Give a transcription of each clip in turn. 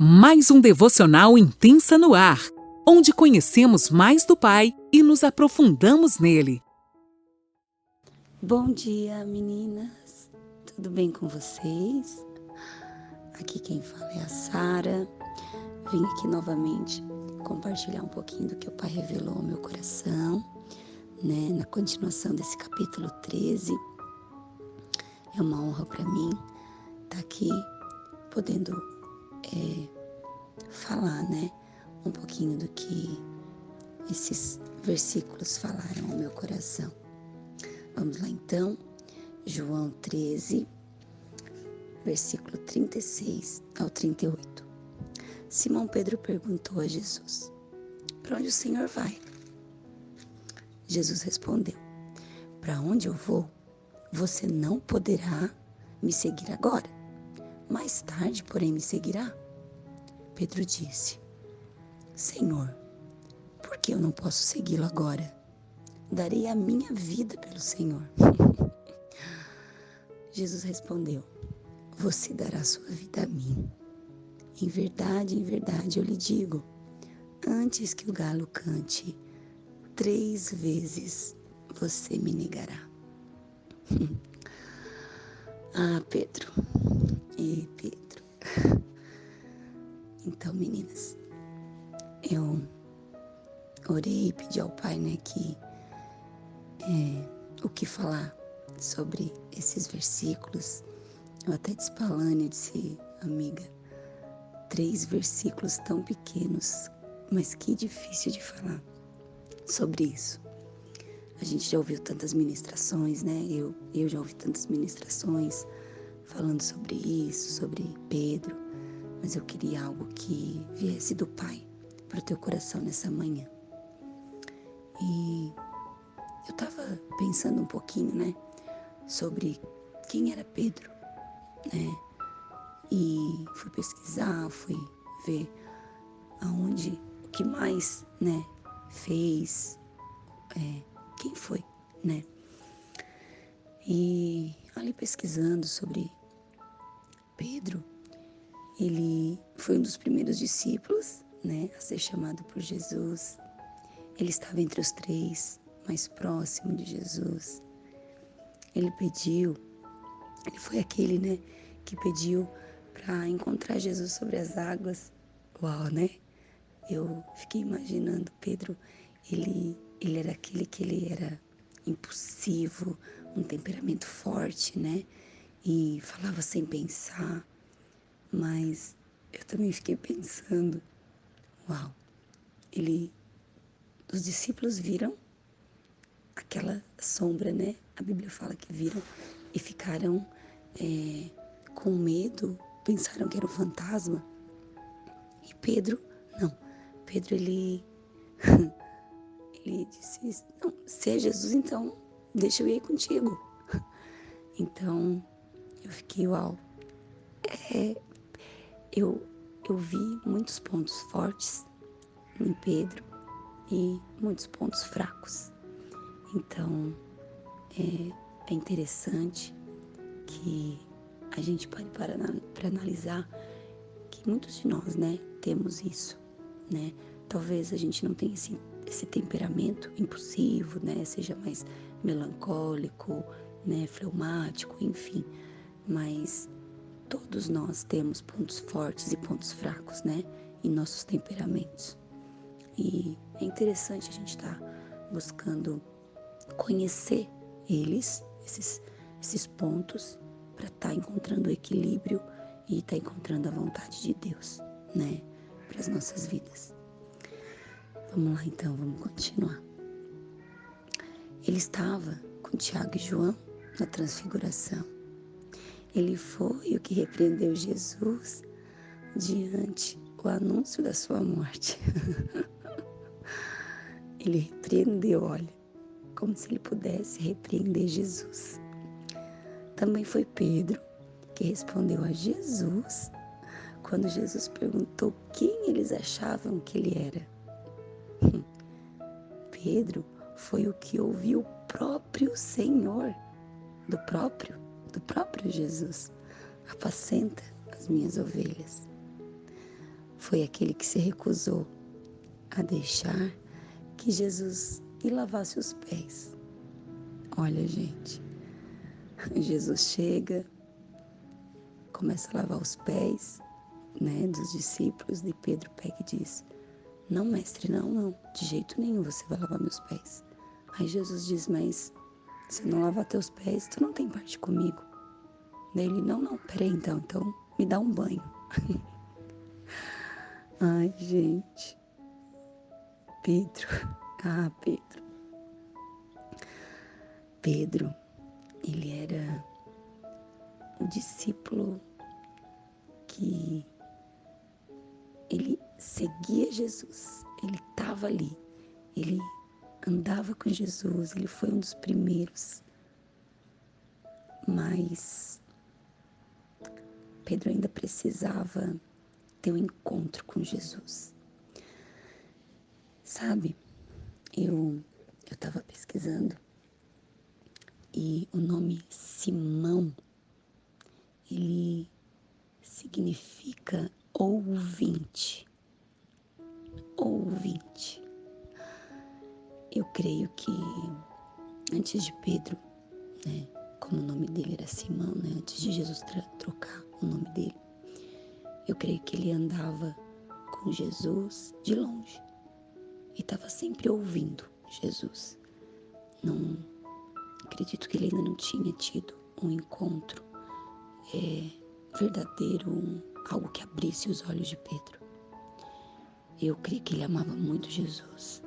Mais um devocional Intensa no Ar, onde conhecemos mais do Pai e nos aprofundamos nele. Bom dia, meninas. Tudo bem com vocês? Aqui quem fala é a Sara. Vim aqui novamente compartilhar um pouquinho do que o Pai revelou ao meu coração, na continuação desse capítulo 13. É uma honra para mim estar aqui podendo falar, um pouquinho do que esses versículos falaram ao meu coração. Vamos lá então, João 13, versículo 36 ao 38. Simão Pedro perguntou a Jesus: "Para onde o Senhor vai?" Jesus respondeu: "Para onde eu vou, você não poderá me seguir agora. Mais tarde, porém, me seguirá." Pedro disse: "Senhor, por que eu não posso segui-lo agora? Darei a minha vida pelo Senhor." Jesus respondeu: "Você dará sua vida a mim. Em verdade, eu lhe digo, antes que o galo cante, 3 vezes você me negará." Ah, Pedro. Pedro. Então, meninas, eu orei e pedi ao Pai, que o que falar sobre esses versículos. Eu até disse pra Alane, eu disse: "Amiga, 3 versículos tão pequenos, mas que difícil de falar sobre isso." A gente já ouviu tantas ministrações, Eu já ouvi tantas ministrações falando sobre isso, sobre Pedro, mas eu queria algo que viesse do Pai para o teu coração nessa manhã. E eu estava pensando um pouquinho, sobre quem era Pedro, E fui pesquisar, fui ver o que mais, fez, quem foi, E ali pesquisando sobre Pedro, ele foi um dos primeiros discípulos, a ser chamado por Jesus. Ele estava entre os 3 mais próximos de Jesus. Ele foi aquele, que pediu para encontrar Jesus sobre as águas. Uau, Eu fiquei imaginando Pedro, ele era aquele que ele era impulsivo, um temperamento forte, E falava sem pensar. Mas eu também fiquei pensando, uau, os discípulos viram aquela sombra, A Bíblia fala que viram e ficaram com medo, pensaram que era um fantasma. E Pedro, não. Pedro, ele disse: "Não, se é Jesus, então deixa eu ir contigo." Então, eu fiquei, uau. Eu vi muitos pontos fortes em Pedro e muitos pontos fracos. Então, é interessante que a gente pare para analisar que muitos de nós, temos isso, Talvez a gente não tenha esse temperamento impulsivo, Seja mais melancólico, fleumático, enfim. Mas todos nós temos pontos fortes e pontos fracos, em nossos temperamentos. E é interessante a gente estar buscando conhecer esses pontos, para estar encontrando o equilíbrio e estar encontrando a vontade de Deus, para as nossas vidas. Vamos lá então, vamos continuar. Ele estava com Tiago e João na transfiguração. Ele foi o que repreendeu Jesus diante o anúncio da sua morte. Ele repreendeu, olha, como se ele pudesse repreender Jesus. Também foi Pedro que respondeu a Jesus quando Jesus perguntou quem eles achavam que ele era. Pedro foi o que ouviu o próprio Senhor, do próprio Jesus: "Apacenta as minhas ovelhas." foi aquele que se recusou a deixar que Jesus lhe lavasse os pés. Olha, gente, Jesus chega, começa a lavar os pés, né, dos discípulos, e Pedro pega e diz: não, mestre, não, de jeito nenhum você vai lavar meus pés. Aí Jesus diz: mas se eu não lavar teus pés, tu não tem parte comigo. Daí ele: não, peraí então me dá um banho. Ai, gente, Pedro, Pedro, ele era o discípulo que ele seguia Jesus, ele estava ali, ele andava com Jesus, ele foi um dos primeiros. Mas Pedro ainda precisava ter um encontro com Jesus. Sabe, eu estava pesquisando e o nome Simão, ele significa ouvinte. Ouvinte. Eu creio que antes de Pedro, né, como o nome dele era Simão, né, antes de Jesus trocar o nome dele, eu creio que ele andava com Jesus de longe e estava sempre ouvindo Jesus. Não acredito que ele ainda não tinha tido um encontro verdadeiro, algo que abrisse os olhos de Pedro. Eu creio que ele amava muito Jesus.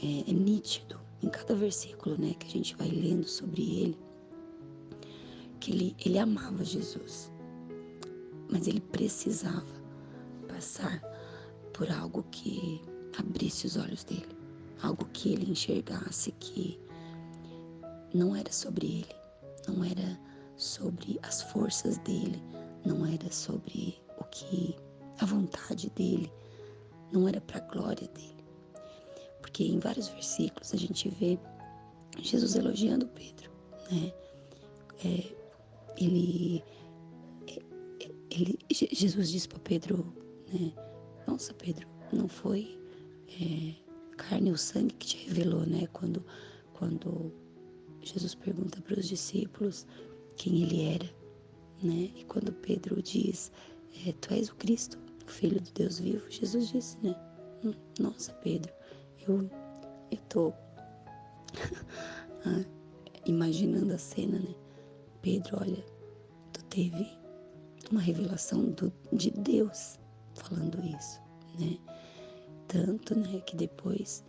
É nítido em cada versículo, né, que a gente vai lendo sobre ele, que ele amava Jesus, mas ele precisava passar por algo que abrisse os olhos dele, algo que ele enxergasse que não era sobre ele, não era sobre as forças dele, não era sobre a vontade dele, não era para a glória dele. Porque em vários versículos a gente vê Jesus elogiando Pedro, né? Jesus diz para Pedro, né? Nossa, Pedro, não foi carne ou sangue que te revelou, né? Quando Jesus pergunta para os discípulos quem ele era, né? E quando Pedro diz: tu és o Cristo, o Filho de Deus vivo, Jesus disse, né? Nossa, Pedro, eu tô imaginando a cena, né? Pedro, olha, tu teve uma revelação de Deus falando isso, né? Tanto, né, que depois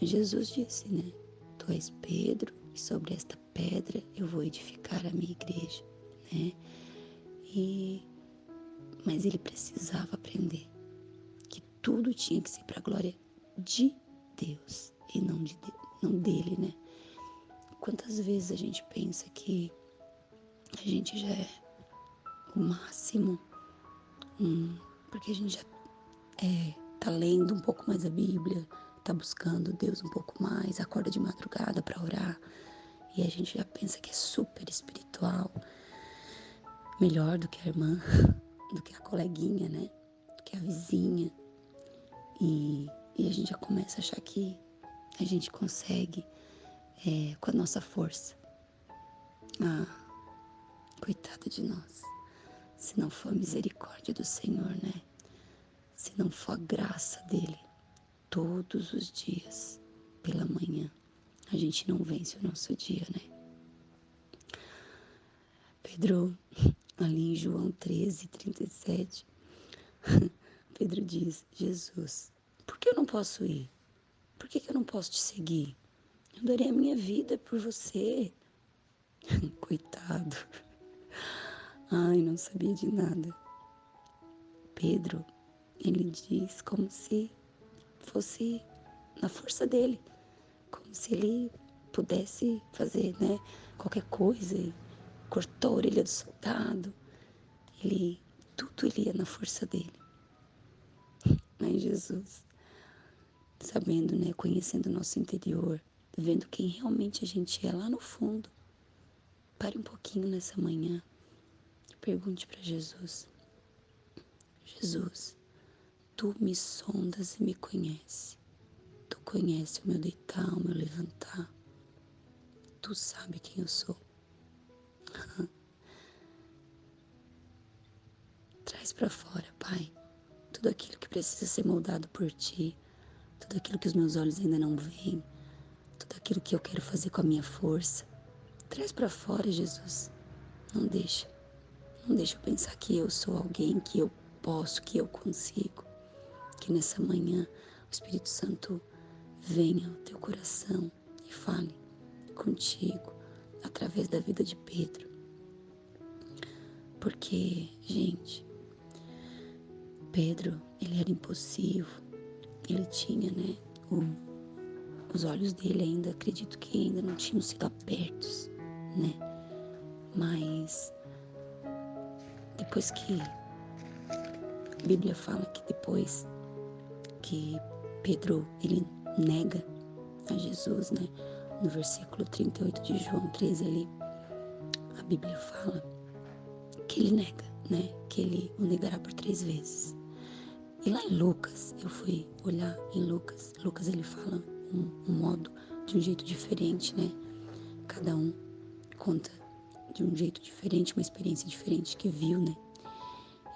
Jesus disse, né? Tu és Pedro e sobre esta pedra eu vou edificar a minha igreja, né? Mas ele precisava aprender que tudo tinha que ser para a glória de Deus e não dele, né? Quantas vezes a gente pensa que a gente já é o máximo, porque a gente já tá lendo um pouco mais a Bíblia, tá buscando Deus um pouco mais, acorda de madrugada para orar, e a gente já pensa que é super espiritual, melhor do que a irmã, do que a coleguinha, né? Do que a vizinha. E a gente já começa a achar que a gente consegue com a nossa força. Coitada de nós. Se não for a misericórdia do Senhor, né? Se não for a graça dele, todos os dias, pela manhã, a gente não vence o nosso dia, né? Pedro, ali em João 13:37, Pedro diz: Jesus, por que eu não posso ir? Por que eu não posso te seguir? Eu darei a minha vida por você. Coitado. Ai, não sabia de nada. Pedro, ele diz como se fosse na força dele, como se ele pudesse fazer, né, qualquer coisa, e cortou a orelha do soldado, tudo ele ia na força dele. Mas Jesus, sabendo, né, conhecendo o nosso interior, vendo quem realmente a gente é lá no fundo, pare um pouquinho nessa manhã e pergunte para Jesus: Jesus, tu me sondas e me conhece. Tu conhece o meu deitar, o meu levantar. Tu sabe quem eu sou. Traz para fora, Pai, tudo aquilo que precisa ser moldado por Ti, tudo aquilo que os meus olhos ainda não veem, tudo aquilo que eu quero fazer com a minha força. Traz para fora, Jesus. Não deixa. Não deixa eu pensar que eu sou alguém, que eu posso, que eu consigo. Que nessa manhã o Espírito Santo venha ao teu coração e fale contigo através da vida de Pedro. Porque, gente, Pedro, ele era impulsivo, ele tinha, os olhos dele ainda, acredito que ainda não tinham sido abertos, Mas depois que a Bíblia fala que depois que Pedro, ele nega a Jesus, no versículo 38 de João 13 ali, a Bíblia fala que ele nega, que ele o negará por 3 vezes. E lá em Lucas, eu fui olhar em Lucas, ele fala um modo, de um jeito diferente, Cada um conta de um jeito diferente, uma experiência diferente que viu,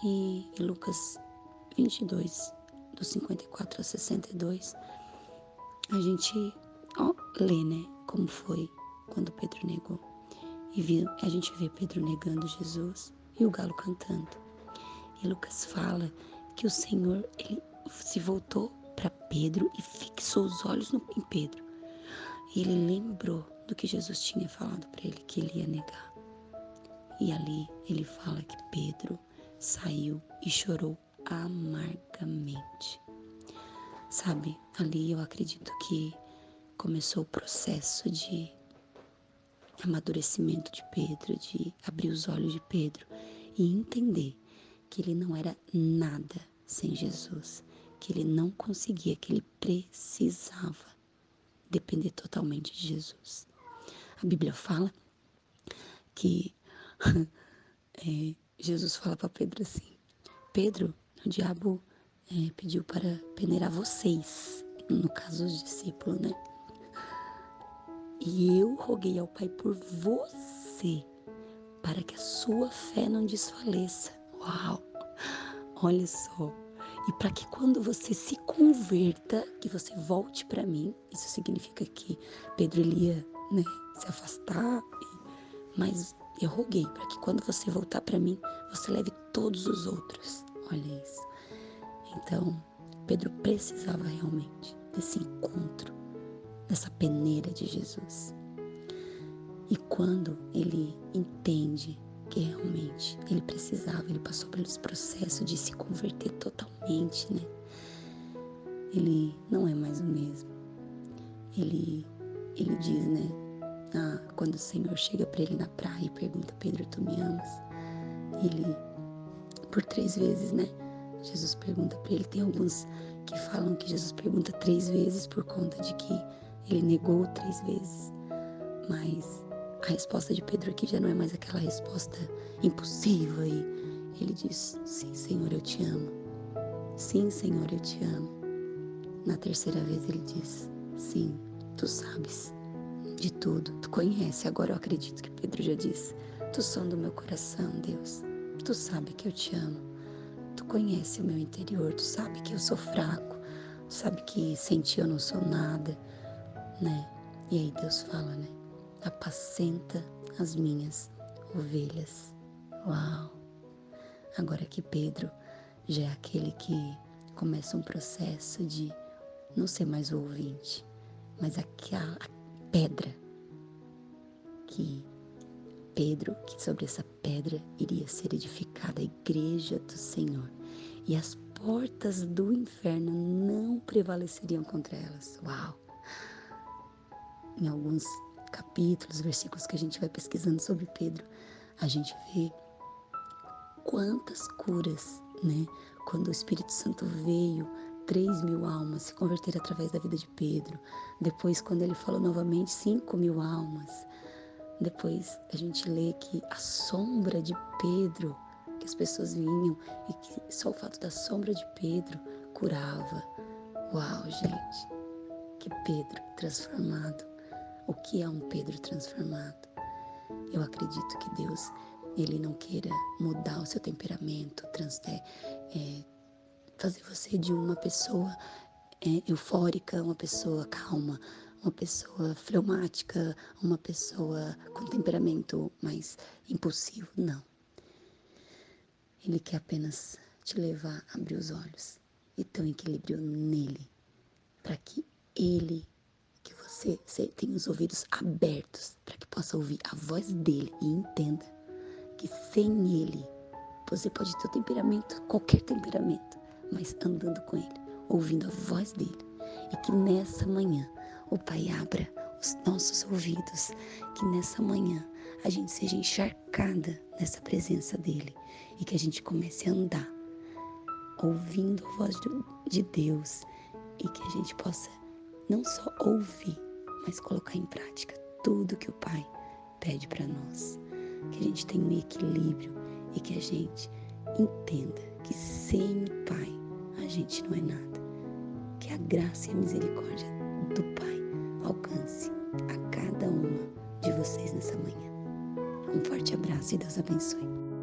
E em Lucas 22, do 54 a 62, a gente lê, como foi quando Pedro negou. E a gente vê Pedro negando Jesus e o galo cantando. E Lucas fala que o Senhor, ele se voltou para Pedro e fixou os olhos em Pedro. E ele lembrou do que Jesus tinha falado para ele, que ele ia negar. E ali ele fala que Pedro saiu e chorou amargamente. Sabe, ali eu acredito que começou o processo de amadurecimento de Pedro, de abrir os olhos de Pedro e entender que ele não era nada sem Jesus, que ele não conseguia, que ele precisava depender totalmente de Jesus. A Bíblia fala que Jesus fala para Pedro assim: Pedro, o diabo pediu para peneirar vocês, no caso os discípulos, E eu roguei ao Pai por você, para que a sua fé não desfaleça. Uau! Olha só. E para que quando você se converta, que você volte para mim. Isso significa que Pedro ele ia, se afastar. Mas eu roguei para que quando você voltar para mim, você leve todos os outros. Olha isso. Então, Pedro precisava realmente desse encontro, dessa peneira de Jesus. E quando ele entende que realmente ele precisava, ele passou pelo processo de se converter totalmente, Ele não é mais o mesmo. Ele diz, quando o Senhor chega para ele na praia e pergunta: Pedro, tu me amas? Ele, por 3 vezes, Jesus pergunta para ele. Tem alguns que falam que Jesus pergunta 3 vezes por conta de que ele negou 3 vezes. Mas a resposta de Pedro aqui já não é mais aquela resposta impulsiva e ele diz: sim, Senhor, eu te amo. Sim, Senhor, eu te amo. Na 3ª vez ele diz: sim, tu sabes de tudo, tu conhece. Agora eu acredito que Pedro já disse: tu sonda o meu coração, Deus. Tu sabe que eu te amo. Tu conhece o meu interior, tu sabe que eu sou fraco. Tu sabe que sem ti eu não sou nada, E aí Deus fala, apacenta as minhas ovelhas. Uau! Agora que Pedro já é aquele que começa um processo de não ser mais o ouvinte, mas aquela pedra que que sobre essa pedra iria ser edificada a igreja do Senhor e as portas do inferno não prevaleceriam contra elas. Uau! Em alguns capítulos, versículos que a gente vai pesquisando sobre Pedro, a gente vê quantas curas, Quando o Espírito Santo veio, 3.000 almas se converteram através da vida de Pedro. Depois, quando ele falou novamente, 5.000 almas. Depois a gente lê que a sombra de Pedro, que as pessoas vinham e que só o fato da sombra de Pedro curava. Uau, gente, que Pedro transformado. O que é um Pedro transformado? Eu acredito que Deus, Ele não queira mudar o seu temperamento, fazer você de uma pessoa eufórica, uma pessoa calma, uma pessoa fleumática, uma pessoa com temperamento mais impulsivo. Não. Ele quer apenas te levar a abrir os olhos e ter um equilíbrio nele, para que você tenha os ouvidos abertos, para que possa ouvir a voz dele e entenda que sem ele, você pode ter o temperamento, qualquer temperamento, mas andando com ele, ouvindo a voz dele. E que nessa manhã o Pai abra os nossos ouvidos, que nessa manhã a gente seja encharcada nessa presença dele e que a gente comece a andar ouvindo a voz de Deus e que a gente possa não só ouvir, mas colocar em prática tudo que o Pai pede para nós. Que a gente tenha um equilíbrio e que a gente entenda que sem o Pai a gente não é nada. Que a graça e a misericórdia do Pai alcance a cada uma de vocês nessa manhã. Um forte abraço e Deus abençoe.